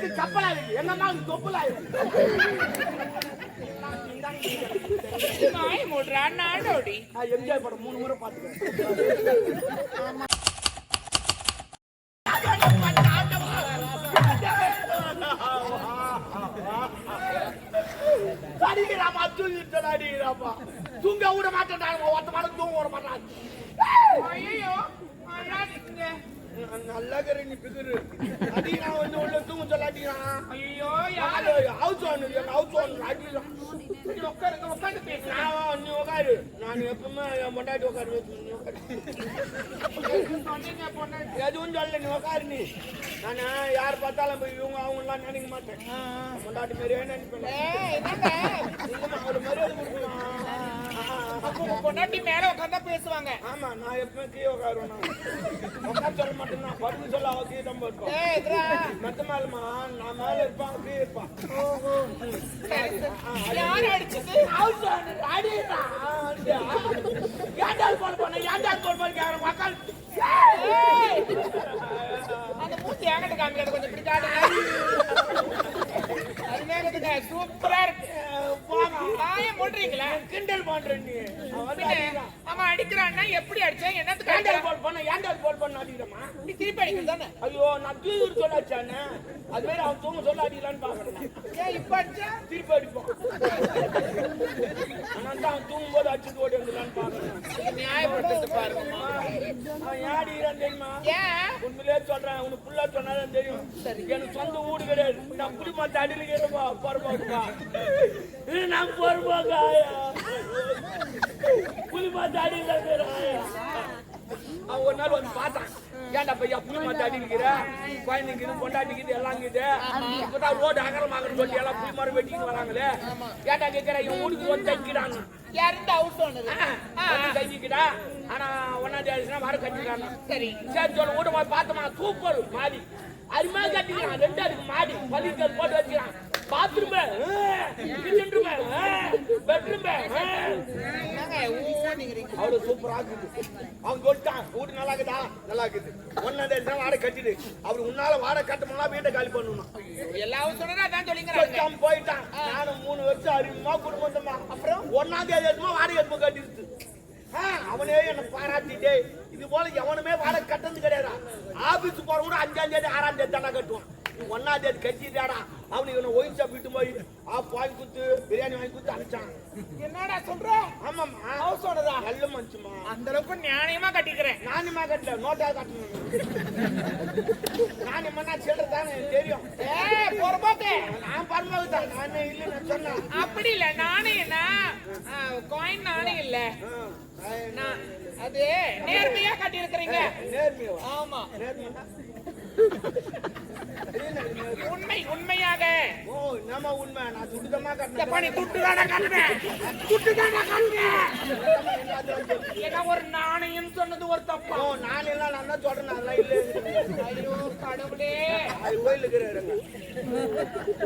எனக்கு கப்பலா இருக்கு, எங்க அம்மாவுக்கு தொப்புலா இருக்கு. எம்ஜிஆர் படம் 3 முறை பாத்துக்கிறேன். அடிக்கிறாப்பா, தூங்கிட்டு அடிக்கிறாப்பா. தூங்க விட மாட்டேன், ஒருத்த மாடம் தூங்க விட மாட்டான். ஐயோ நல்லா கரு நீ பிகுரு அடிக்கிறான், வந்து உள்ள தூங்க சொல்ல அடிக்கிறான். ஐயோ யாரு ஹவுஸ் ஓனர் அடிக்கிறான். உட்காந்து பேசுறான், நீ உட்காரு. நான் எப்பவுமே என் பொண்டாட்டி உட்காரு, எதுவும் சொல்ல, நீ உட்காரு. நீ நானு யார் பார்த்தாலும் போய் இவங்க அவங்கலாம் நினைக்க மாட்டேன். பொண்டாட்டி மாதிரியே நினைப்பேன். அவரு மரியாதை கொடுக்கணும். பொண்டாட்டி மேல உட்காந்தா பேசுவாங்க. ஆமா, நான் எப்பவுமே கீழே உட்காருவேன். உட்கார சொல்ல மாட்டேன், நான் படுக்க சொல்ல அவ கீழே தான் இருப்பான். மெத்த மேலமா நான் மேல இருப்பான், கீழே இருப்பான். யாரு அடிச்சது? ஏண்டால் போன போன ஏண்டால் போன போன கேக்குறேன் மக்கள். அந்த மூச்சு என்கிட்ட காமிக்கிறது கொஞ்சம் பிடிக்காது. அருமையாக சூப்பரா இருக்கு. கிண்டல் பண்றேன் நீ. அவன் அடிக்கிறான்னா எப்படி அடிச்சேன், என்னத்துக்கு ஏண்டால் போல் பண்ண ஏண்டால் போல் பண்ண அடிக்கிறமா? நீ திருப்பி அடிக்கிறது தானே? ஐயோ நான் தூங்கி சொல்லாச்சானே, அது மாதிரி அவன் தூங்க சொல்ல அடிக்கலான்னு பாக்குறேன். ஏன் இப்ப அடிச்சா திருப்பி அடிப்பான். ஆனால் அவன் தூங்கும் போது அடிச்சுட்டு ஓடி வந்துடலான்னு பாக்குறேன். நியாயப்படுத்து பாருங்கம்மா. அவன் ஏன் அடிக்கிறான் தெரியுமா? ஏன் உண்மையிலே சொல்றேன், உனக்கு புள்ளா சொன்னாதான் தெரியும். எனக்கு சொந்த வீடு கிடையாது, நான் புடி மாத்த அடிக்கிறப்பா பொறுப்பாக்குப்பா. நான் பொறுப்பாக்கா புலி மாத்த அடிக்கிறான். அவன் ஒரு நாள் வந்து பார்த்தான், ஏன்டா பையா புலி மாத்த அடிக்கிற, குழந்தைங்க கொண்டாட்டிக்குது எல்லாம் இருக்குது, இப்பதான் ரோடு அகலமாக சொல்லி எல்லாம் புலி மரம் வெட்டிக்கிட்டு வராங்களே, ஏன்டா கேட்கிற இவன் வீட்டுக்கு வந்து தைக்கிறான். தைக்கிட்டா ஆனா 1ஆம் தேதி வர கட்டிக்கிறான். சரி சரி சொல்ல வீட்டு போய் பார்த்தோமா, சூப்பர் மாடி அருமையா கட்டிக்கிறான். 2 அடுக்கு மாடி பள்ளிக்கல் போட்டு வச்சுக்கிறான். பாத்ரூம் பெட்ரூம் அவ்வளவு சூப்பரா இருக்குது. அவன் சொல்லிட்டான், வீடு நல்லா இருக்குதா? நல்லா இருக்குது. 1ஆம் தேதி வாடகை கட்டிடு. அவர் உன்னால வாடகை கட்டணும்னா வீட்டை காலி பண்ணணும். எல்லாரும் சொன்னா போயிட்டான். நானும் 3 வருஷம் அறிமுகமா குடும்பமா. அப்புறம் 1ஆம் தேதி வாடகை கட்டிடுச்சு. அவனே என்ன பாராட்டிட்டே, இது போல எவனுமே வாடகை கட்டது கிடையாது. ஆபீஸ் போற கூட 5ஆம் தேதி 6ஆம் தேதி தானே கட்டுவான். 1ஆம் தேதி கட்டிட்டாடா. அவனுக்கு இவனை ஒயின் ஷாப் விட்டு போய் வாங்கி கொடுத்து பிரியாணி வாங்கி கொடுத்து அனுப்பிச்சான். என்னடா சொல்ற? ஆமாம்மா, ஹவுஸ் ஓனரா? நல்ல மனுஷமா. அந்த அளவுக்கு நியாயமா கட்டிக்கிறேன். நானுமா கட்டல, நோட்டா கட்டணும். நான் என்ன சொல்றதானே தெரியும். பொறுப்பாக்கு நான் பரமாவுக்கு தான். நானே இல்லை நான் சொன்னேன். அப்படி இல்ல, நானே என்ன காயின் நானே இல்ல. அது நேர்மையா கட்டி இருக்கிறீங்க. நேர்மையா? ஆமா. நேர்மையா உண்மை உண்மையாக. ஓ நம்ம உண்மை. நான் துட்டுதமா கட்டணும். பணி துட்டுதான கட்டணும். துட்டுதான கட்டணும். ஏன்னா ஒரு நாணயம் சொன்னது ஒரு தப்பா? ஓ நாணயம் எல்லாம் நான் தான் சொல்றேன், அதெல்லாம் இல்ல. ஐயோ கடவுளே, அது கோயிலுக்கு இருங்க.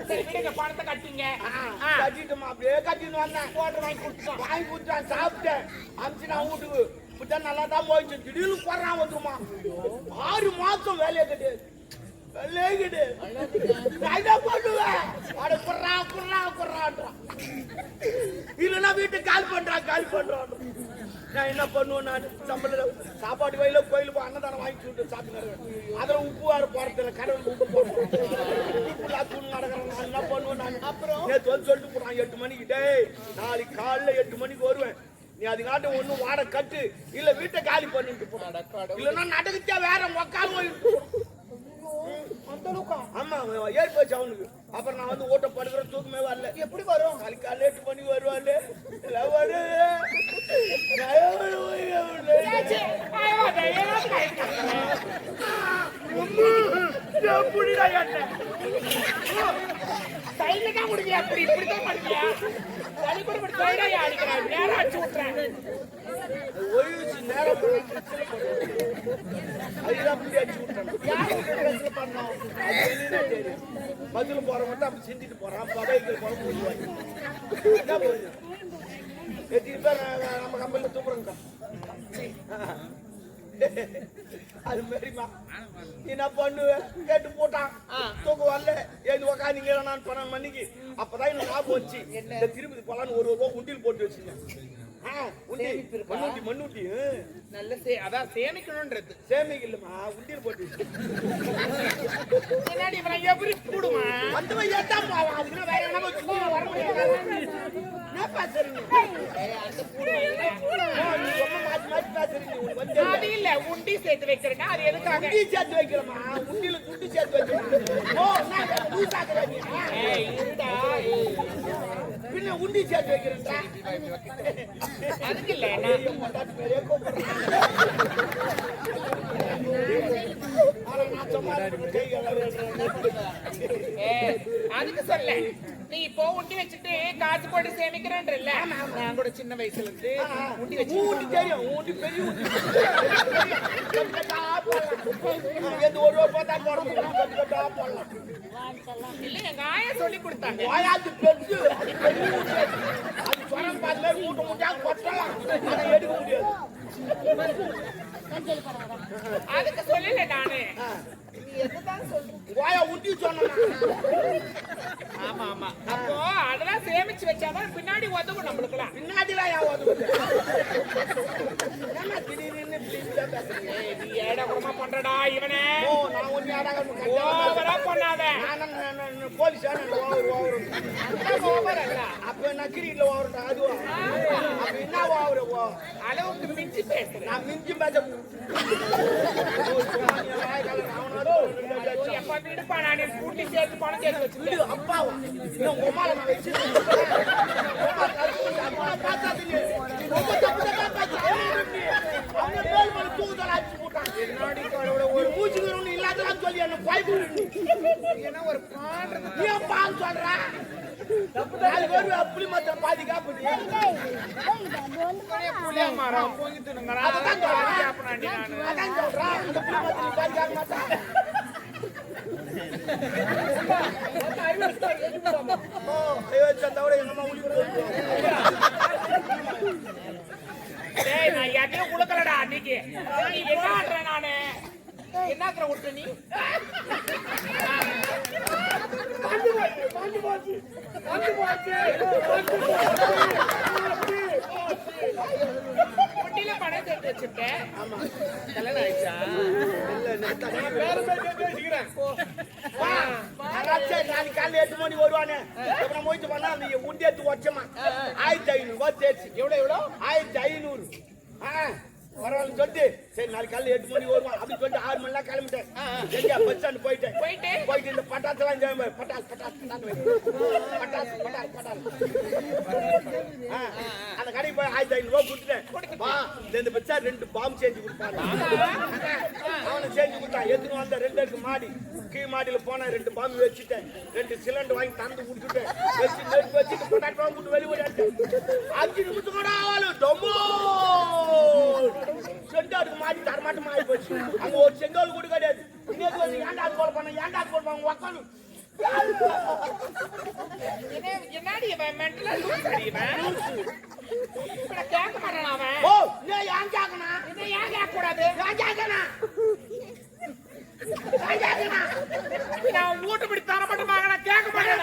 சரி நீங்க பணத்தை கட்டிங்க. கட்டிட்டுமா அப்படியே கட்டிட்டு வந்தேன். ஓட்டர் வாங்கி கொடுத்தான். சாப்பிட்டேன். அமிச்சு நான் வீட்டுக்கு இப்பதான் நல்லா தான் போயிடுச்சு. திடீர்னு போறான் வந்துருமா. 6 மாசம் வேலையை கிடையாது. இல்லன்னா வீட்டு கால் பண்றான். நான் என்ன பண்ணுவேன், நான் சம்பளம் சாப்பாடு வயல கோயிலுக்கு அன்னதானம் வாங்கி விட்டு சாப்பிட்டு அதுல உப்பு வேற போறதில்ல, கடவுள் உப்பு போடுறேன். தூண் நடக்கிறேன். நான் என்ன பண்ணுவேன், நான் அப்புறம் சொல்லிட்டு போறான் 8 மணிக்கு. டேய் நாளைக்கு காலைல 8 மணிக்கு வருவேன், நீ அதுக்காட்ட ஒண்ணு வாடகை கட்டு, இல்ல வீட்டை காலி பண்ணிட்டு போறான். இல்லன்னா நடக்குச்சா வேற மொக்கால் போயிட்டு. ஆமா ஏறி போச்சு அவனுக்கு. அப்புறம் நான் வந்து ஓட்ட படுக்கிற தூக்கமே வரல. எப்படி வரும்? நாளைக்கு காலைல 8 மணிக்கு வருவாள். இப்படிதான் பண்ணியா? நேரம் அடிச்சு விட்டுறேன். நேரம் பதில போற மட்டும் அப்படி செஞ்சுட்டு போறான். படைகள் போற எத்தனை பேர் நம்ம கம்பெனில தூக்குறோங்க. அது மாதிரிமா என்ன பண்ணுவ கேட்டு போட்டான் தூக்கம் வரல எழுந்து உக்காந்தீங்க நான் 12 மணிக்கு அப்பதான் எனக்கு ஞாபகம் வச்சு இந்த திருப்பதி போலான்னு ஒரு ரூபா உண்டியில் போட்டு வச்சுங்க மண்ணூட்டி நல்ல அதான் சேமிக்கணும்ன்றது சேமிக்க இல்லமா உண்டியில் போட்டு எப்படி கூடுமா வந்து ஏட்டா போவான் அதுக்கு வேற என்ன வர முடியாது அது இல்ல உண்டி சேர்த்து வைக்கிறேன் அது எதுக்காக உண்டி சேர்த்து வைக்கிறமா உண்டியில துண்டி சேர்த்து வைக்கிறேன் பின்ன உண்டி சேர்த்து வைக்கிறேன் அதுக்கு இல்ல அதுக்கு சொல்ல நீ இப்போ உண்டி வச்சுட்டு காசு போட்டு சேமிக்கிறேன்றல்ல நான் கூட சின்ன வயசுல இருந்து உண்டி வச்சு ஊட்டி தெரியும் ஊட்டி பெரிய ஊட்டி எது ஒரு ரூபா பார்த்தா போடலாம் இல்ல எங்க ஆயா சொல்லி கொடுத்தாங்க ஆயாது பெருசு அது சொரம் பார்த்து மூட்டை மூட்டா கொட்டலாம் அதை எடுக்க முடியாது அதுக்கு சொல்லல நானு ஊட்டி சொன்ன ஆமா ஆமா அப்போ அதெல்லாம் சேமிச்சு வச்சாதான் பின்னாடி உதவும் நம்மளுக்குலாம் பின்னாடிலாம் ஏன் உதவும் திடீர்னு நீ ஏடகுடமா பண்றடா இவனே நான் ஒண்ணு ஓவரா பண்ணாத போலீஸ் ஓவர் அல்ல அப்ப நான் கிரிக்கெட்ல ஓவர்டா அதுவா அப்ப என்ன ஓவர் அளவுக்கு மிஞ்சி பேசுறேன் நான் மிஞ்சி பேச எப்ப விடுப்பா நான் கூட்டி சேர்த்து பணம் சேர்த்து வச்சு அப்பாவா உமால நான் வச்சு ஒரு மூச்சுக்கிறவனு இல்லாததான் சொல்லி என்ன பாய்ப்பு ஏன்னா ஒரு பாடுறது ஏன் பால் சொல்றா நாலு பேர் புளி மத்திர பாதி காப்பு புளிய மரம் பொங்கி தின்னுங்கறா அதான் சொல்றா அந்த புளி மத்திர பாதி காக்க மாட்டான் நான் எதையும் கொடுக்கலடா அன்னைக்கு நீ என்ன ஆடுற நானு என்ன விட்டு நீ குட்டியில பணம் சேர்த்து வச்சிருக்கேன் கல்யாணம் ஆயிடுச்சா நாளைக்கு காலையில் 8 மணி வருவானே போயிட்டு பண்ணா அந்த உண்டி எடுத்து வச்சமா 1500 ரூபாய் தேய்ச்சி எவ்வளோ 1500 பரவாயில்ல சொல்லிட்டு சரி நாளைக்கு காலையில் 8 மணி வருவான் அப்படின்னு சொல்லிட்டு 6 மணிலாம் கிளம்பிட்டேன் எங்க பஸ் ஸ்டாண்ட் போயிட்டு இந்த பட்டாசெல்லாம் பட்டாசு அந்த கடைக்கு போய் 1500 ரூபாய் கொடுத்துட்டேன் இந்த பச்சா 2 பாம்பு செஞ்சு கொடுப்பாங்க அவனை செஞ்சு கொடுத்தான் எதுக்கு வந்த 2 இருக்கு மாடி கீழ் மாடியில போனா 2 பாம்பு வச்சுட்டேன் 2 சிலிண்டர் வாங்கி தந்து கொடுத்துட்டேன் வச்சுட்டு பொட்டாட்டு பாம்பு போட்டு வெளியே 5 நிமிஷம் கூட ஆவாலும் டொம்மோ செண்டாருக்கு மாடி தரமாட்டமா ஆகி போச்சு அங்க ஒரு செங்கோல் கூட கிடையாது இன்னைக்கு வந்து ஏன்டா கோல் பண்ண உக்காந்து என்னடி இவன் மென்டலா லூஸ் அடிவன் கேட்க மாட்டான் அவன் ஓ நீ ஏன் கேட்கணும் இதை ஏன் கேட்க கூடாது ஏன் கேட்கணும் நான் வீட்டு பிடி தர மாட்டேன் நான் கேட்க மாட்டேன்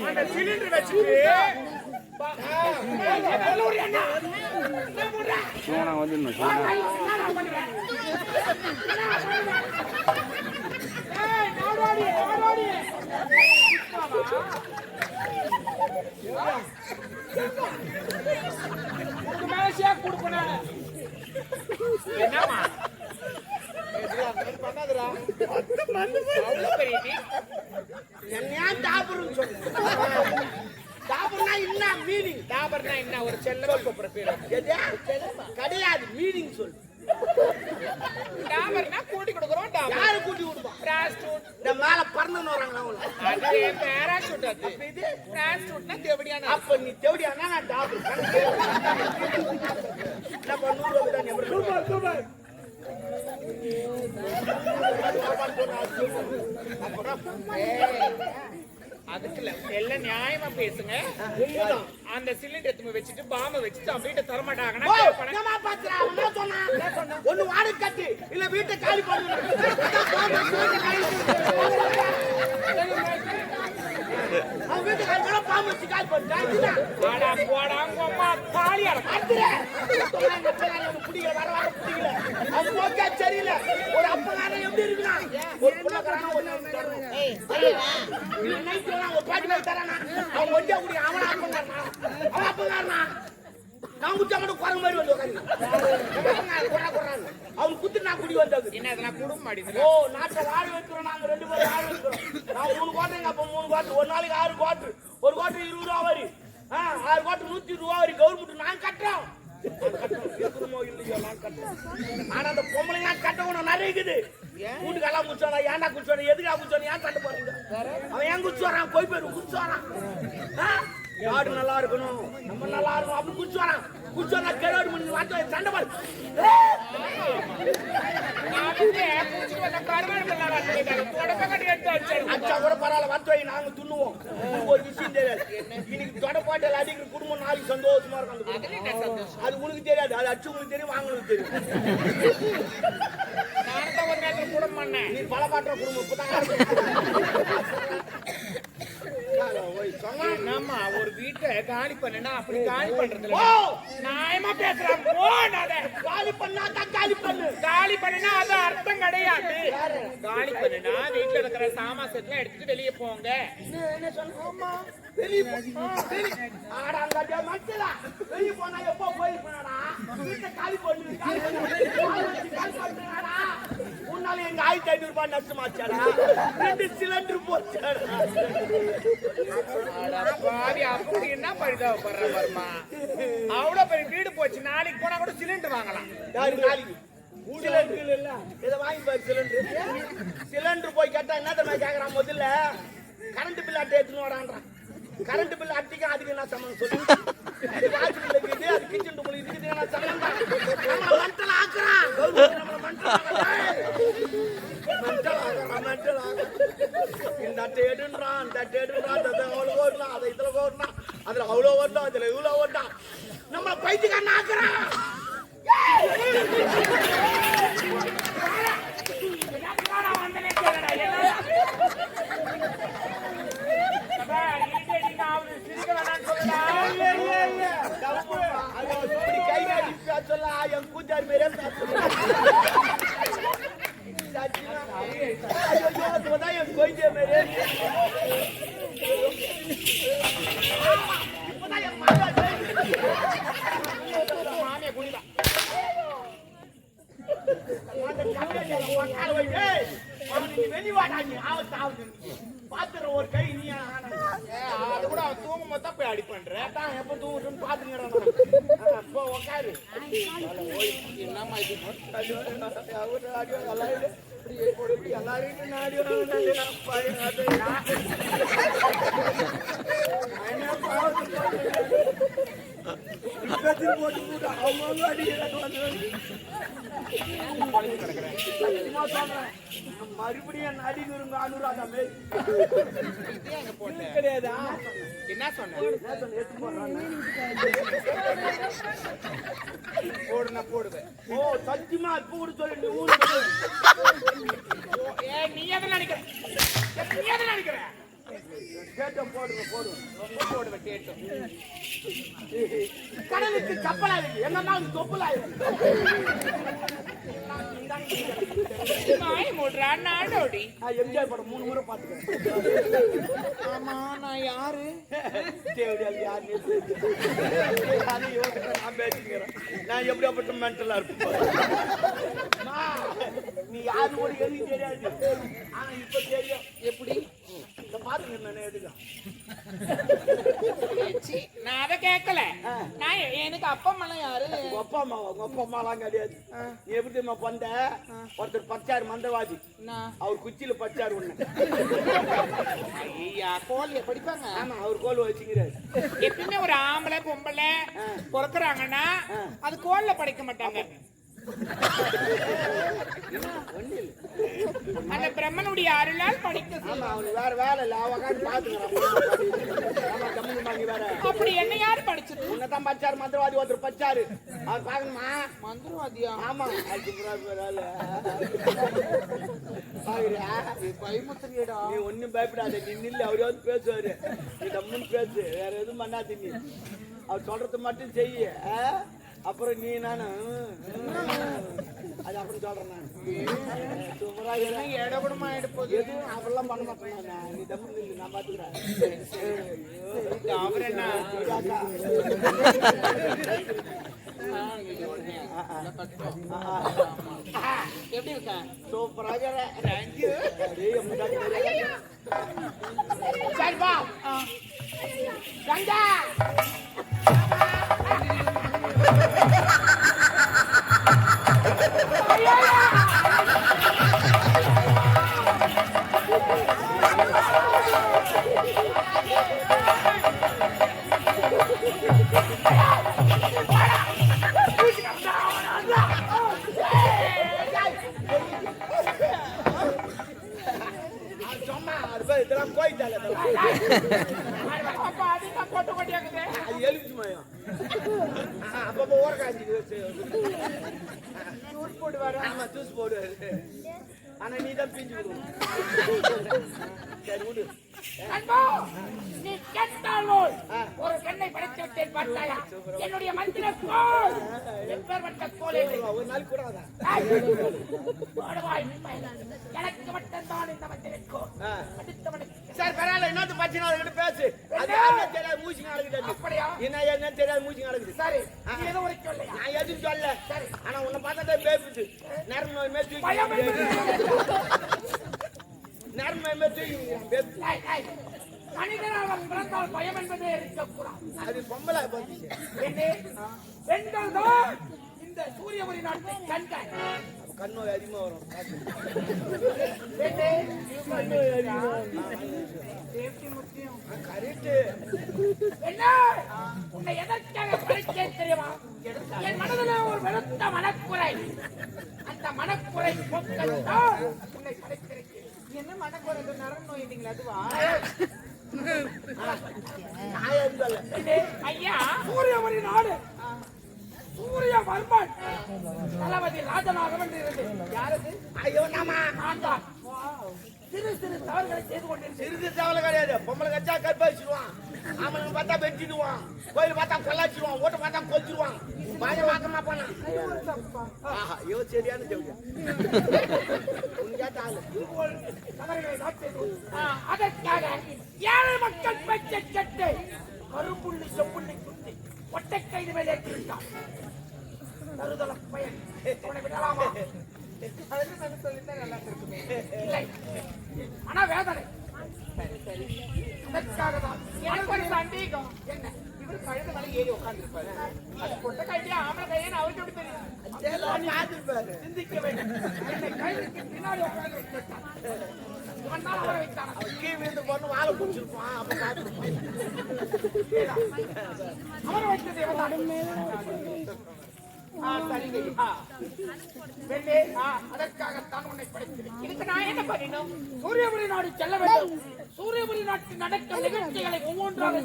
அந்த சிலிண்டர் வச்சுட்டு என்னமா பண்ணாதுடா என்ன டாபர்னு சொல்லு டாபர்னா என்ன மீனிங் டாபர்னா என்ன ஒரு செல்லமா கூப்பிடுற பேரு கிடையாது மீனிங் சொல்லு டாபர்னா கூட்டி கொடுக்குறோம் டாபர் யாரு கூட்டி கொடுப்போம் பிராஸ்டியூட் இந்த மேல பறந்துன்னு வராங்களா அவங்க அது பேராஷூட் அது இது பிராஸ்டியூட்னா தேவடியான அப்ப நீ தேவடியானா நான் டாபர் என்ன பண்ணு 100 ரூபாய் தான் சூப்பர் அதுக்கு இல்ல எல்லாம் நியாயமா பேசுங்க. அந்த சிலிண்டர் எடுத்து வச்சுட்டு பாம்பை வச்சுட்டு அவன் வீட்டை தரமாட்டாங்கன்னா ஒண்ணு வாடகை கட்டி இல்ல வீட்டை காலி பண்ணு. அவன் வீட்டை காலி பண்ண பாம்பு வச்சு காலி பண்ணு. பிடிக்கல வர வர பிடிக்கல. அவன் போக்கா சரியில்லை. ஒரு அப்பகாரன் எப்படி இருக்கலாம்? ஒரு புள்ளக்காரனா ஒரு ஒரு பாட்டு தரானா அவன் ஒண்டியா குடி அவன் அப்பங்காரனா அவன் அப்பங்காரனா நான் குச்சா மட்டும் குரங்கு மாதிரி வந்து அவன் குத்து நான் குடி வந்தது என்ன அதெல்லாம் குடும்பம் மாட்டேங்குது. ஓ நாட்டை வாழ வைக்கிறோம். நாங்க 2 பேரும் வாழ வைக்கிறோம். நான் 3 கோட்டை அப்ப 3 கோட்டை ஒரு நாளைக்கு 6 கோட்டு. ஒரு கோட்டு 20 ரூபா வரி. 6 கோட்டு 120 ரூபா வரி கவர்மெண்ட் நான் கட்டுறோம். இருக்குமோ இல்லையோ நான் கட்டுறோம். ஆனா அந்த பொம்பளை நான் கட்டணும் நிறைய இருக்குது. வீட்டுக்கெல்லாம் குடிச்சோனா ஏன்டா குடிச்சோனா எதுக்கா குடிச்சோனா ஏன் சண்டை போறீங்க? அவன் ஏன் குடிச்சு வரான்? போய் போயிரு குடிச்சு வரான். நாடு நல்லா இருக்கணும் நம்ம நல்லா இருக்கணும் அப்படி குடிச்சு வரான். குடிச்சு வரா கேடு பண்ணி வாட்டு சண்டை போடு. அச்சா கூட பரவாயில்ல வத்து நாங்க துண்ணுவோம். ஒரு விஷயம் தெரியாது. இன்னைக்கு தொடப்பாட்டில் அடிக்கிற குடும்பம் நாளைக்கு சந்தோஷமா இருக்கும். அது உனக்கு தெரியாது. அது அச்சு உங்களுக்கு தெரியும் வாங்கணும் தெரியும். நீ பல பாட்டுற குடும்பம் ஆமா ஒரு வீட்டை காலி பண்ணுனா அப்படி காலி பண்றது நியாயமா பேசுறான். காலி பண்ணா தான் காலி பண்ணு. காலி பண்ணுனா அது அர்த்தம் கிடையாது. காலி பண்ணுனா வீட்டுல இருக்கிற சாமாசத்தெல்லாம் எடுத்துட்டு வெளியே போங்க. என்ன சொன்னா வெளியே போனா எப்போ போயிருப்பா வீட்டை காலி பண்ணு. உன்னால எங்க 1500 ரூபாய் நஷ்டமாச்சாடா. 2 சிலிண்டர் போச்சாடா. அப்படி என்ன பரிதாபப்படுற வருமா? அவ்வளவு பெரிய வீடு போச்சு. நாளைக்கு போனா கூட சிலிண்டர் வாங்கலாம். நாளைக்கு சிலிண்டர் இல்ல இதை வாங்கி பாரு. சிலிண்டர் போய் கேட்டா என்ன தெரியுமா கேக்குறான்? முதல்ல கரண்ட் பில் அட்டை எடுத்துன்னு வரான்றான். கரண்ட் பில் அட்டைக்கு அதுக்கு என்ன சம்பந்தம் சொல்லு? வாட்ச் பில் இருக்குது அது கிச்சன் ரூம்ல இருக்குது என்ன சம்பந்தம்? நம்மள மண்டல ஆக்குறான். நம்மள மண்டல ஆக்குறான். இந்த அட்டை எடுன்றான் அந்த அட்டை எடுன்றான் அதை அவ்வளோ ஓடலாம் அதை இதுல ஓடலாம் அதுல அவ்வளோ ஓடலாம் அதுல இவ்வளோ ஓடலாம். நம்மள பைத்தியக்காரன் ஆக்குறான். என் கூட்டார் மேலே என் கோயிலே மேலே மாமிய குடிதா வெளிவாடாங்க ஆவத்து ஆகுது பாத்துற ஒரு கை நீ அது கூட அவன் தூங்கும் போது தான் போய் அடி பண்ற. எப்ப தூங்குன்னு பாத்துங்கிறான். உட்காரு என்னமா இது எல்லாரும் நாடி போட்டு போட்டு அவங்க அடிக்கிறாங்க. மறுபடியும் நடிகருங்க அனுராதா மேல் கிடையாதா? என்ன சொன்ன? போடுனா போடுவேன். ஓ சத்தியமா இப்ப கூட சொல்லு. நீ எதை நினைக்கிற? நீ எதை நினைக்கிற? கேட்டம் போடுவேன் போடுவேன் கேட்டும். கடலுக்கு கப்பலா இருக்கு என்னன்னா தொப்புலா இருக்கு. எம்ஜிஆர் படம் 3 முறை பாத்துக்கிறேன். ஆமா நான் யாரு? நான் எப்படியாப்பட்ட மென்டலா இருப்பேன். நீ யாரு கூட எதுவும் தெரியாது. ஆனா இப்ப தெரியும். எப்படி பாத்துங்க நான் எதுக்கு நான் அதை கேட்கல. நான் எனக்கு அப்பா அம்மா யாரு? அப்பா அம்மாலாம் கிடையாது. நீ எப்படி தெரியுமா பண்ண? ஒருத்தர் பச்சாரு மந்திரவாதி. அவர் குச்சியில பச்சாரு ஒண்ணு. ஐயா கோழிய படிப்பாங்க. ஆமா அவர் கோல் வச்சுக்கிறாரு. எப்பவுமே ஒரு ஆம்பளை பொம்பளை பிறக்குறாங்கன்னா அது கோல்ல படிக்க மாட்டாங்க. அந்த பிரம்மனுடைய அருளால் படிக்க ஆமா அவனுக்கு வேற வேலை இல்ல அவன் உட்காந்து பாத்துக்கிறான் வேற அப்படி என்ன யாரு படிச்சது உன்னதான் பச்சாரு மந்திரவாதி ஒருத்தர் பச்சாரு அவர் பாக்கணுமா மந்திரவாதியா ஆமா பயமுத்திரியடா நீ ஒண்ணும் பயப்படாத நீ நில்லு அவரே வந்து பேசுவாரு நீ தம்முன்னு பேசு வேற எதுவும் பண்ணாது நீ அவர் சொல்றது மட்டும் செய்ய அப்புறம் நீ நானு அது அப்புறம் சொல்றேன் நான் சூப்பராக இடகுடமா எடுப்போது எதுவும் அவரெல்லாம் பண்ண மாட்டேன் நீ தம்மு நில்லு நான் பாத்துக்கிறேன் அவர் என்ன எப்படி இருக்கா சூப்பராக சரிப்பா கங்கா இதெல்லாம் கோயிட்டால போட்டு கொட்டியாக்குது அது எலுமிச்சு மயம் அப்பப்போ ஓர காய்ச்சி ஜூஸ் போடுவாரு ஆமா ஜூஸ் போடுவாரு ஆனா நீ தான் பிஞ்சு விடுவோம் சரி விடு நீ கேட்டாலும் ஒரு பெண்ணை படைத்து விட்டேன் பார்த்தாயா என்னுடைய மந்திர கோல் எப்பேற்பட்ட கோல் ஒரு நாள் கூட அதான் எனக்கு மட்டும்தான் இந்த மந்திர கோல் சரி பரவாயில்ல இன்னொரு பச்சை கிட்ட பேசு அது யாருன்னு தெரியாது மூச்சு நடக்குது அப்படியா என்ன தெரியாது மூச்சு நடக்குது சரி ஏதோ ஒரு சொல்ல நான் எதுவும் சொல்ல சரி ஆனா உன்னை பார்த்தா பேசுது நேரம் நோய் மேல் தூக்கி நேரம் நோய் மேல் தூக்கி மனிதனாக பிறந்தால் பயம் என்பதே இருக்கக்கூடாது அது பொம்பளை போச்சு பெண்கள் தான் இந்த சூரியபுரி நாட்டை கண்காணி கண்ணோய் அதிகமா வரும் உன்னை எதற்காக படித்தேன் தெரியுமா என் மனதில் ஒரு வெளுத்த மனக்குறை அந்த மனக்குறை போக்கத்தான் உன்னை படித்திருக்கிறேன் என்ன மனக்குறை நரம்பு நோயிட்டீங்களா அதுவா ஐயா சூரியபுரி நாடு சூரிய வர்மன் தளபதி ராஜநாகவன் இருந்து யாரது ஐயோ நாமா நான் சிறு சிறு தவறுகளை செய்து கொண்டிருந்தேன் சிறிது தவளை கிடையாது பொம்பளை கச்சா கற்ப வச்சிருவான் ஆமனுங்க பார்த்தா வெட்டிடுவான் கோயில் பார்த்தா கொல்லாச்சிடுவான் ஓட்ட பார்த்தா கொச்சிடுவான் பாய வாக்கமா போனா ஆஹா இவ சரியான ஜவுளியா அதற்காக ஏழை மக்கள் பேச்சை கேட்டு கருப்புள்ளி செப்புள்ளி குத்தி ஒட்டை கைது மேலே ஏற்றிவிட்டான் தருதல பயன் அவனை விடலாமா ஆனா வேதனை அதற்காக தான் எனக்கு ஒரு சந்தேகம் என்ன இவர் கழுத மேல ஏறி உட்கார்ந்துருப்பாரு அது கொட்ட கையில ஆம்பளை கையில அவருக்கு எப்படி தெரியும் சிந்திக்க வேண்டும் என்னை கைதுக்கு பின்னாடி உட்கார்ந்து வச்சுட்டான் இவன் தான் அவரை வைத்தான் கீழ் விழுந்து பொண்ணு வாழை குடிச்சிருப்பான் அப்ப காத்துருப்பான் அவரை வைத்தது இவன் அதற்காகத்தான் உன்னை படைத்தேன் இதுக்கு நான் என்ன பண்ணணும் சூரியபுரி நாடு செல்ல வேண்டும் சூரியபுரி நாட்டில் நடக்கும் நிகழ்ச்சிகளை ஒவ்வொன்றாக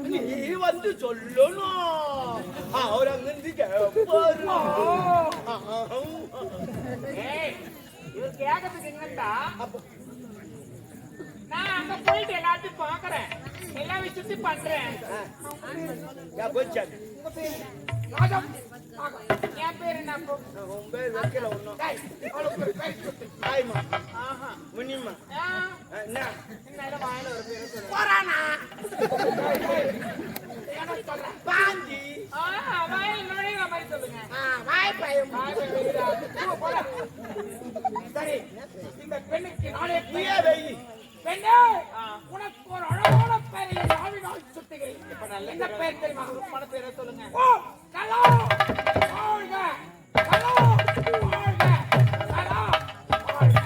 நீ வந்து சொல்லணும் அவர் அங்கிருந்து இவர் கேட்கறதுக்கு என்னண்டா நான் அங்க போயிட்டு எல்லாத்தையும் பாக்குறேன் எல்லா விஷயத்தையும் பண்றேன் ராஜம் என் பேரு என்ன உன் பேர் வைக்கல ஒண்ணும் தாய்மா முனிமா என்ன வாயில ஒரு பேரு போறானா பாஞ்சி வாயில் நுழையிற மாதிரி சொல்லுங்க வாய் பயம் சரி இந்த பெண்ணுக்கு நாளே வெயி பெண்ணே உனக்கு ஒரு அழகான பெயரை நாவினால் சுட்டுகிறேன் இப்ப நல்ல என்ன பெயர் தெரியுமா மன பேரை சொல்லுங்க ஓ கலா வாழ்க கலா வாழ்க கலா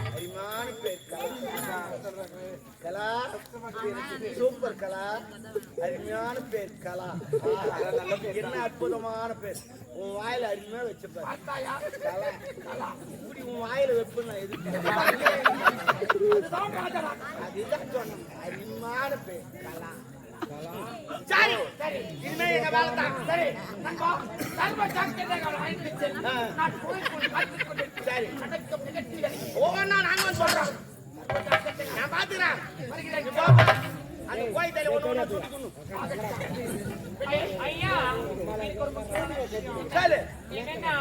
அரிமான பேர் கலா சூப்பர் கலா, அருமையான பேர் கலா. என்ன அற்புதமான பேர். உன் வாயில அருமையா வச்சுப்பாரு கலா. இப்படி உன் வாயில வைப்பு நான் அதுதான் சொன்னேன். அருமையான பேர் கலா. சரி சரி இனிமே எங்க வேலை தான். சரி நண்பா, சர்வ சாக்கியதைகள் வாங்கி வச்சு நான் கோயிலுக்குள் காத்துக் கொண்டிருக்கிறேன். சரி அனைத்தும் நிகழ்ச்சிகளை ஒவ்வொன்னா நாங்க வந்து சொல்றோம். நான் பாத்துக்கிறேன். அந்த கோயில் தலை ஒண்ணு ஒண்ணா சுட்டிக்கணும். ஐயா, எனக்கு ஒரு முக்கியமான விஷயம். கேளு என்னன்னா,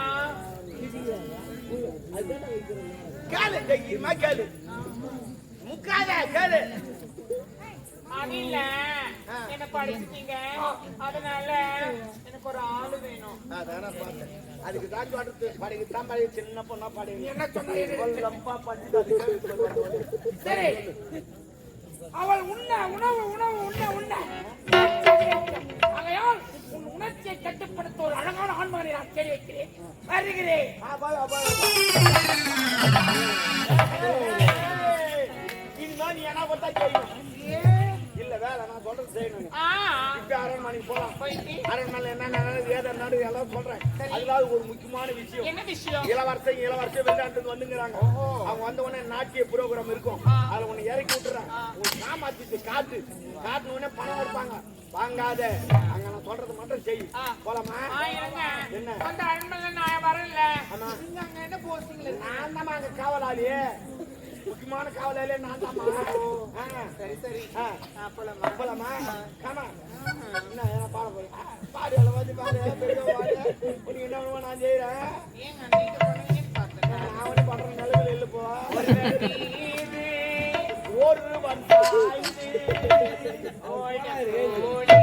கேளு தைரியமா கேளு. முக்காத கேளு. அணில என்ன படிச்சிட்டீங்க, அதனால எனக்கு ஒரு ஆளு வேணும். அதான பார்த்தேன். அதுக்கு தான் சொல்றது. படிக்கு தான் படி, சின்ன பொண்ணா படி. என்ன சொன்னீங்க? லம்பா படிச்சு. சரி, அவள் உண்ண உணவு உணவு உண்ண உண்ண ஆகையால் உன் உணர்ச்சியை கட்டுப்படுத்த ஒரு அழகான ஆண்மகனை நான் தேடி வைக்கிறேன். வருகிறேன். இதுதான் நீ என்ன பார்த்தா செய்யும். இல்ல வேலை நான் சொல்றது செய்யணும். இப்ப அரண்மனைக்கு போலாம். போயிட்டு அரண்மனை என்ன ஏதோ நடு எல்லாம் சொல்றேன். அதுல ஒரு முக்கியமான விஷயம். என்ன விஷயம்? இளவரசன் வெளிநாட்டுக்கு வந்துங்கிறாங்க. அவங்க வந்த உடனே நாட்டிய புரோகிராம் இருக்கும். அதுல உன்னை இறக்கி விட்டுறான். உன் சாமாத்திட்டு காட்டுன உடனே பணம் கொடுப்பாங்க. வாங்காத, அங்க நான் சொல்றது மட்டும் செய். போலாமா? என்ன அந்த அரண்மனை நான் வரல. ஆமா, நீங்க அங்க என்ன போறீங்களே? நான் தான் அங்க காவலாளியே. முக்கியமான காவலாளியே நான் தான். சரி சரி, போலாமா? போலாமா? காமா என்ன பாட போறேன். பாடு எல்லாம் வந்து பாடு. உனக்கு என்ன வேணுமோ நான் செய்யறேன். ஏங்க நீங்க பண்ணுவீங்கன்னு பார்த்தேன். நான் வந்து பண்ற நிலைமையில இல்ல போ. ஒரு வந்தாய் ஓடி